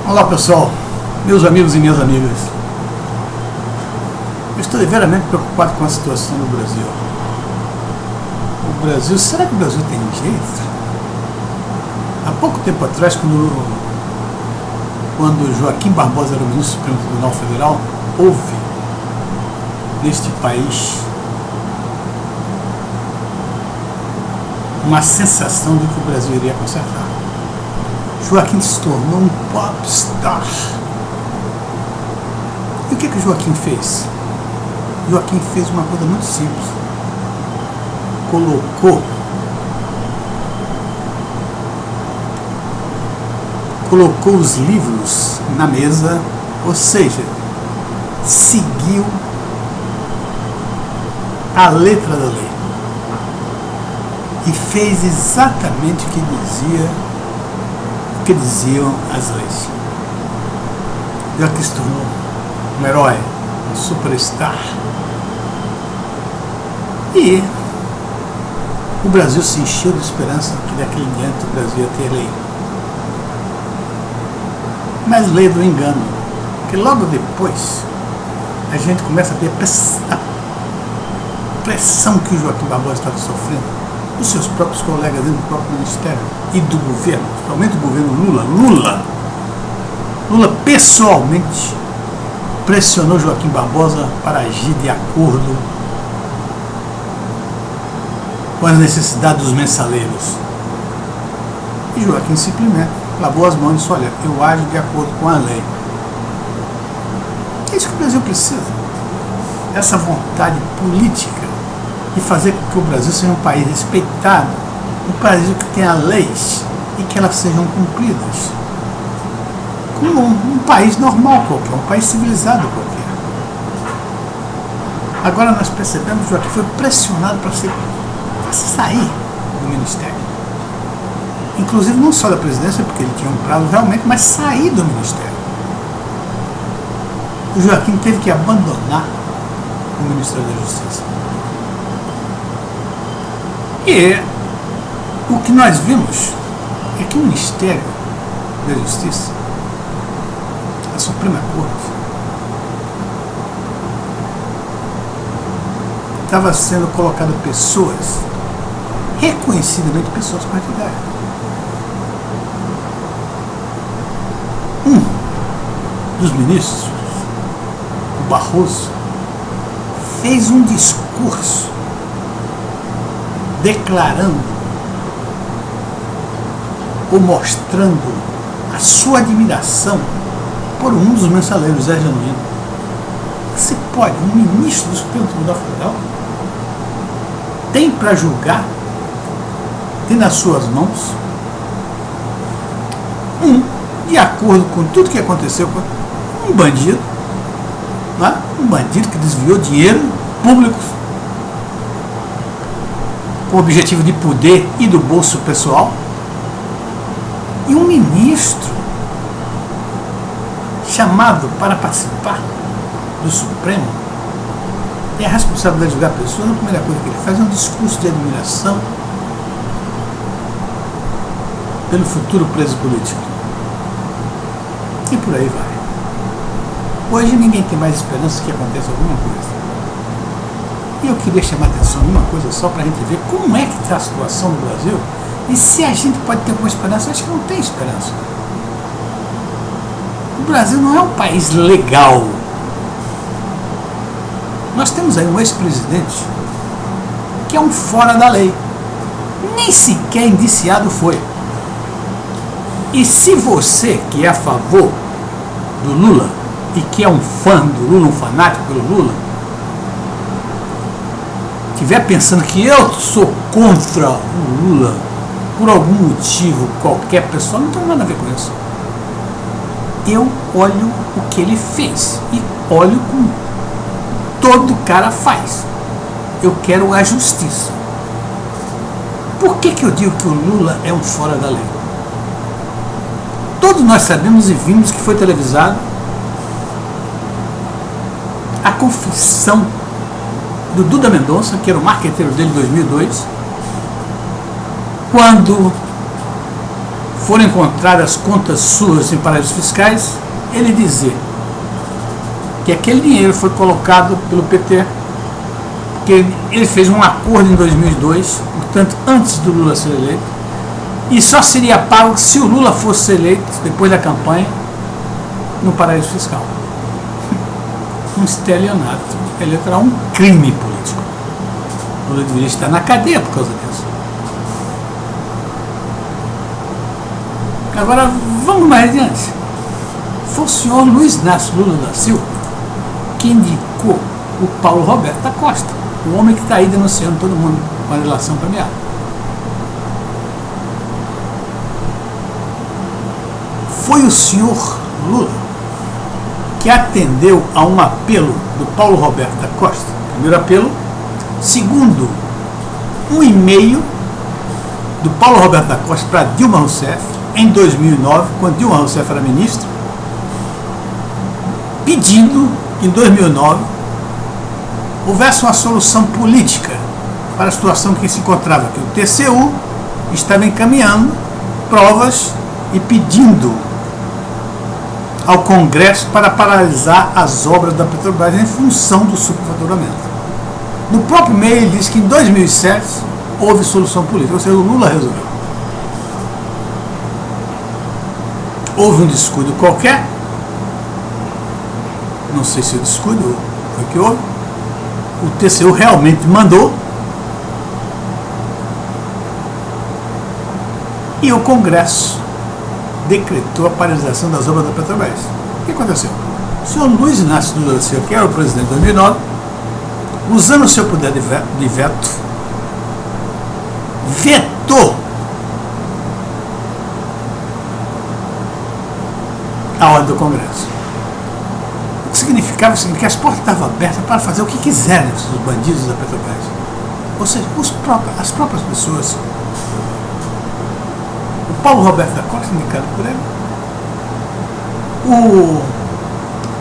Olá pessoal, meus amigos e minhas amigas. Eu estou verdadeiramente preocupado com a situação do Brasil. O Brasil, será que o Brasil tem jeito? Há pouco tempo atrás, quando Joaquim Barbosa era o ministro do Supremo Tribunal Federal, houve neste país uma sensação de que o Brasil iria consertar. Joaquim se tornou um popstar. E o que o Joaquim fez? Joaquim fez uma coisa muito simples. Colocou os livros na mesa, ou seja, seguiu a letra da lei e fez exatamente o que diziam as leis. Joaquim se tornou um herói, um superstar. E o Brasil se encheu de esperança que daquele em diante o Brasil ia ter lei. Mas lei do engano, porque logo depois a gente começa a ver a pressão que o Joaquim Barbosa estava sofrendo dos seus próprios colegas dentro do próprio Ministério e do governo, principalmente o governo Lula pessoalmente pressionou Joaquim Barbosa para agir de acordo com as necessidades dos mensaleiros. E Joaquim simplesmente lavou as mãos e disse: olha, eu ajo de acordo com a lei. É isso que o Brasil precisa. Essa vontade política de fazer com que o Brasil seja um país respeitado, um país que tenha leis e que elas sejam cumpridas, como um país normal qualquer, um país civilizado qualquer. Agora nós percebemos que Joaquim foi pressionado para sair do Ministério. Inclusive não só da presidência, porque ele tinha um prazo realmente, mas sair do Ministério. O Joaquim teve que abandonar o Ministério da Justiça. E o que nós vimos é que o Ministério da Justiça, a Suprema Corte, estava sendo colocado pessoas, reconhecidamente pessoas partidárias. Um dos ministros, o Barroso, fez um discurso declarando ou mostrando a sua admiração por um dos mensaleiros, Zé Genuíno. Se pode, um ministro do Supremo Tribunal Federal tem para julgar, tem nas suas mãos, de acordo com tudo que aconteceu, um bandido, né? Um bandido que desviou dinheiro público com o objetivo de poder e do bolso pessoal, e um ministro chamado para participar do Supremo tem a responsabilidade de julgar pessoas. A primeira coisa que ele faz é um discurso de admiração pelo futuro preso político. E por aí vai. Hoje ninguém tem mais esperança que aconteça alguma coisa. E eu queria chamar a atenção em uma coisa só para a gente ver como é que está a situação no Brasil e se a gente pode ter alguma esperança. Acho que não tem esperança. O Brasil não é um país legal. Nós temos aí um ex-presidente que é um fora da lei. Nem sequer indiciado foi. E se você que é a favor do Lula e que é um fã do Lula, um fanático pelo Lula, estiver pensando que eu sou contra o Lula por algum motivo qualquer, pessoal, não tem nada a ver com isso. Eu olho o que ele fez e olho como todo cara faz. Eu quero a justiça. Por que eu digo que o Lula é um fora da lei? Todos nós sabemos e vimos que foi televisado a confissão do Duda Mendonça, que era o marqueteiro dele em 2002, quando foram encontradas contas suas em paraísos fiscais, ele dizer que aquele dinheiro foi colocado pelo PT, que ele fez um acordo em 2002, portanto antes do Lula ser eleito, e só seria pago se o Lula fosse eleito depois da campanha no paraíso fiscal. Um estelionato eleitoral, um crime político. O Lula deveria estar na cadeia por causa disso. Agora, vamos mais adiante. Foi o senhor Luiz Inácio Lula da Silva que indicou o Paulo Roberto da Costa, o homem que está aí denunciando todo mundo com a relação premiada. Foi o senhor Lula que atendeu a um apelo do Paulo Roberto da Costa, primeiro apelo, segundo um e-mail do Paulo Roberto da Costa para Dilma Rousseff, em 2009, quando Dilma Rousseff era ministra, pedindo que em 2009 houvesse uma solução política para a situação que se encontrava, que o TCU estava encaminhando provas e pedindo ao Congresso para paralisar as obras da Petrobras em função do superfaturamento. No próprio e-mail ele diz que em 2007 houve solução política, ou seja, o Lula resolveu. Houve um descuido qualquer, não sei se o descuido foi que houve, o TCU realmente mandou e o Congresso decretou a paralisação das obras da Petrobras. O que aconteceu? O senhor Luiz Inácio Lula da Silva, que era o presidente de 2009, usando o seu poder de veto, vetou a ordem do Congresso. O que significava o seguinte, que as portas estavam abertas para fazer o que quiserem os bandidos da Petrobras. Ou seja, as próprias pessoas. O Paulo Roberto da Costa, indicado por ele,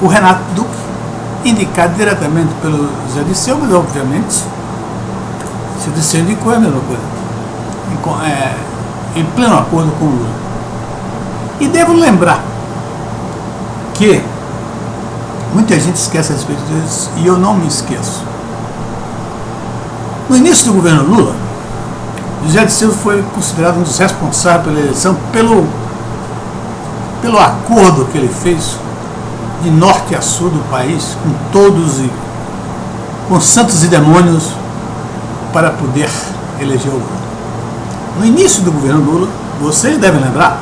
o Renato Duque, indicado diretamente pelo Zé Disseu, mas obviamente se o Disseu indicou é a mesma coisa, em pleno acordo com o Lula. E devo lembrar que muita gente esquece a respeito disso, e eu não me esqueço. No início do governo Lula, José Disseu foi considerado um dos responsáveis pela eleição pelo acordo que ele fez de norte a sul do país, com todos e com santos e demônios, para poder eleger o Lula. No início do governo Lula, vocês devem lembrar,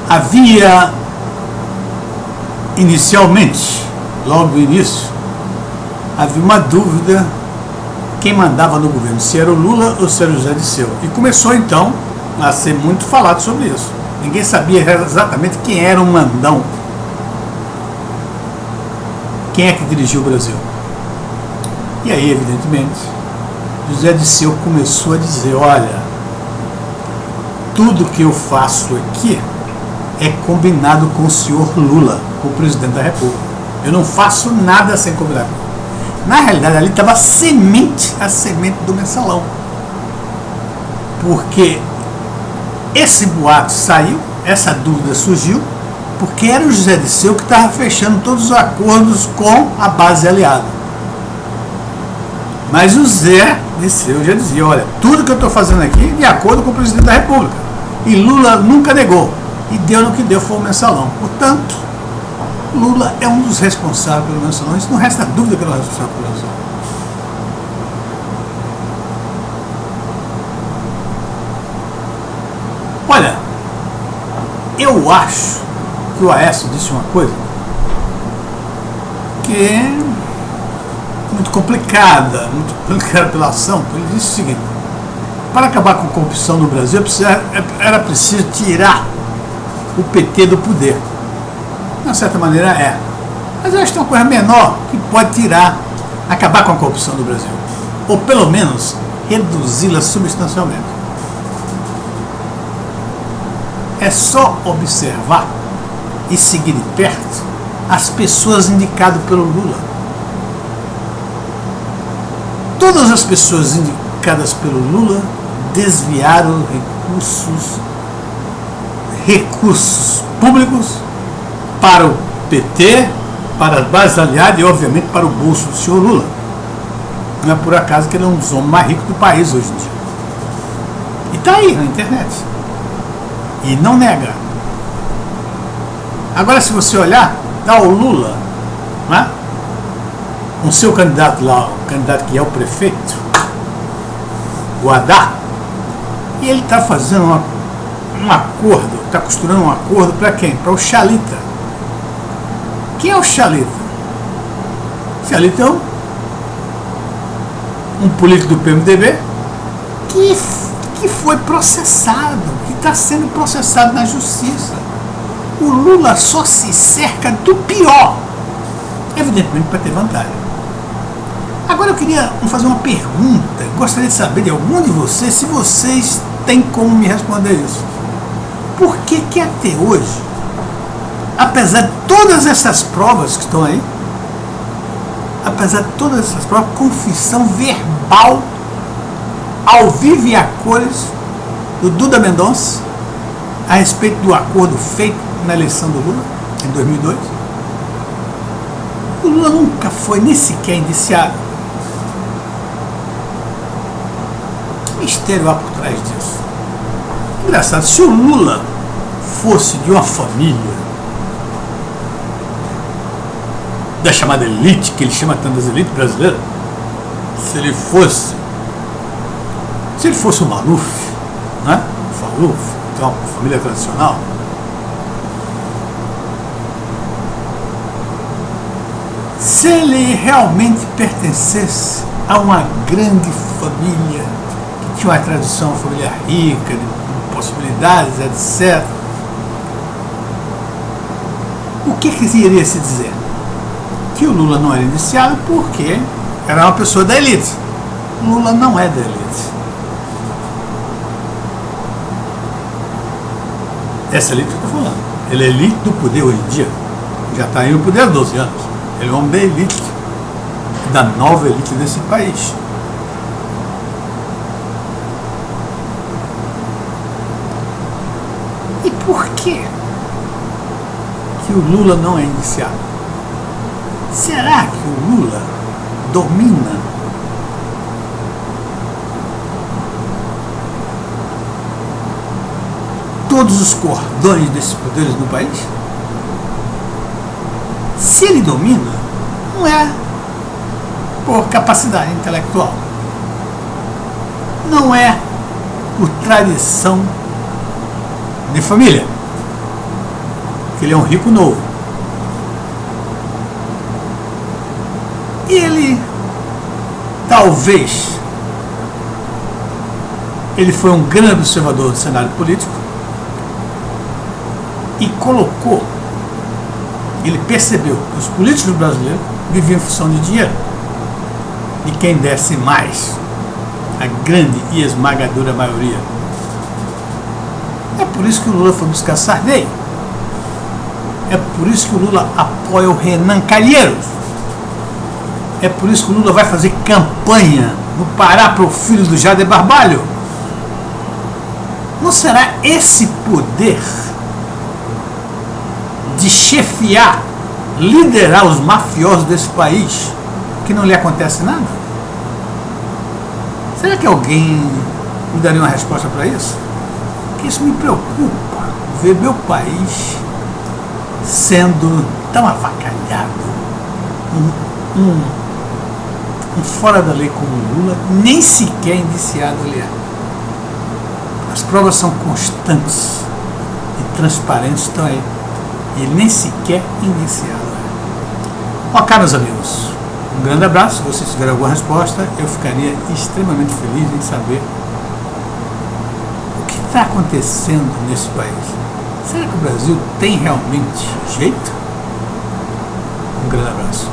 havia inicialmente, logo no início, havia uma dúvida quem mandava no governo, se era o Lula ou se era o José Disseu. E começou então a ser muito falado sobre isso. Ninguém sabia exatamente quem era o mandão, quem é que dirigiu o Brasil. E aí, evidentemente, José Disseu começou a dizer, olha, tudo que eu faço aqui é combinado com o senhor Lula, com o presidente da República. Eu não faço nada sem combinar. Na realidade, ali estava a semente do mensalão. Porque esse boato saiu, essa dúvida surgiu, porque era o José Disseu que estava fechando todos os acordos com a base aliada. Mas o Zé Disseu já dizia, olha, tudo que eu estou fazendo aqui é de acordo com o presidente da República. E Lula nunca negou. E deu no que deu, foi o mensalão. Portanto, Lula é um dos responsáveis pelo mensalão. Isso não resta dúvida que ele é responsável pelo mensalão. Olha, eu acho que o Aécio disse uma coisa que é muito complicada pela ação. Ele disse o seguinte, para acabar com a corrupção no Brasil era preciso tirar o PT do poder. De uma certa maneira é. Mas eu acho que é uma coisa menor que pode acabar com a corrupção do Brasil. Ou pelo menos reduzi-la substancialmente. É só observar e seguir de perto as pessoas indicadas pelo Lula. Todas as pessoas indicadas pelo Lula desviaram recursos públicos para o PT, para as bases aliadas e, obviamente, para o bolso do senhor Lula. Não é por acaso que ele é um dos homens mais ricos do país hoje em dia. E está aí na internet. E não nega. Agora, se você olhar, dá o Lula, né? O seu candidato lá, o candidato que é o prefeito, o Haddad, e ele está fazendo um acordo, está costurando um acordo para quem? Para o Chalita. Quem é o Chalita? O Chalita é um político do PMDB que foi processado, que está sendo processado na justiça. O Lula só se cerca do pior, evidentemente para ter vantagem. Agora eu queria fazer uma pergunta, gostaria de saber de algum de vocês, se vocês têm como me responder isso. Por que até hoje, apesar de todas essas provas que estão aí, apesar de todas essas provas, confissão verbal, ao vivo e a cores, do Duda Mendonça, a respeito do acordo feito na eleição do Lula, em 2002, o Lula nunca foi nem sequer indiciado. Que mistério há por trás disso? Engraçado, se o Lula fosse de uma família da chamada elite, que ele chama tanto das elites brasileiras, se ele fosse o Maluf, né? O Maluf, que é uma família tradicional, se ele realmente pertencesse a uma grande família, que tinha uma tradição, uma família rica, de possibilidades, etc., o que iria se dizer? Que o Lula não era indiciado porque era uma pessoa da elite. Lula não é da elite. Essa elite que eu estou falando. Ele é elite do poder hoje em dia. Já está aí no poder há 12 anos. Ele é um homem da elite, da nova elite desse país. E por que o Lula não é indiciado? Será que o Lula domina todos os cordões desses poderes no país? Se ele domina, não é por capacidade intelectual, não é por tradição de família, que ele é um rico novo. Ele, talvez, ele foi um grande observador do cenário político e ele percebeu que os políticos brasileiros viviam em função de dinheiro, de quem desse mais, a grande e esmagadora maioria. É por isso que o Lula foi buscar Sarney. É por isso que o Lula apoia o Renan Calheiros. É por isso que o Lula vai fazer campanha no Pará para o filho do Jader Barbalho. Não será esse poder de chefiar, liderar os mafiosos desse país que não lhe acontece nada? Será que alguém me daria uma resposta para isso? Porque isso me preocupa, ver meu país sendo tão avacalhado, um fora da lei como o Lula, nem sequer indiciado ele é. As provas são constantes e transparentes, estão aí. E ele nem sequer indiciado é. Ó, caros amigos, um grande abraço. Se vocês tiverem alguma resposta, eu ficaria extremamente feliz em saber o que está acontecendo nesse país. Será que o Brasil tem realmente jeito? Um grande abraço.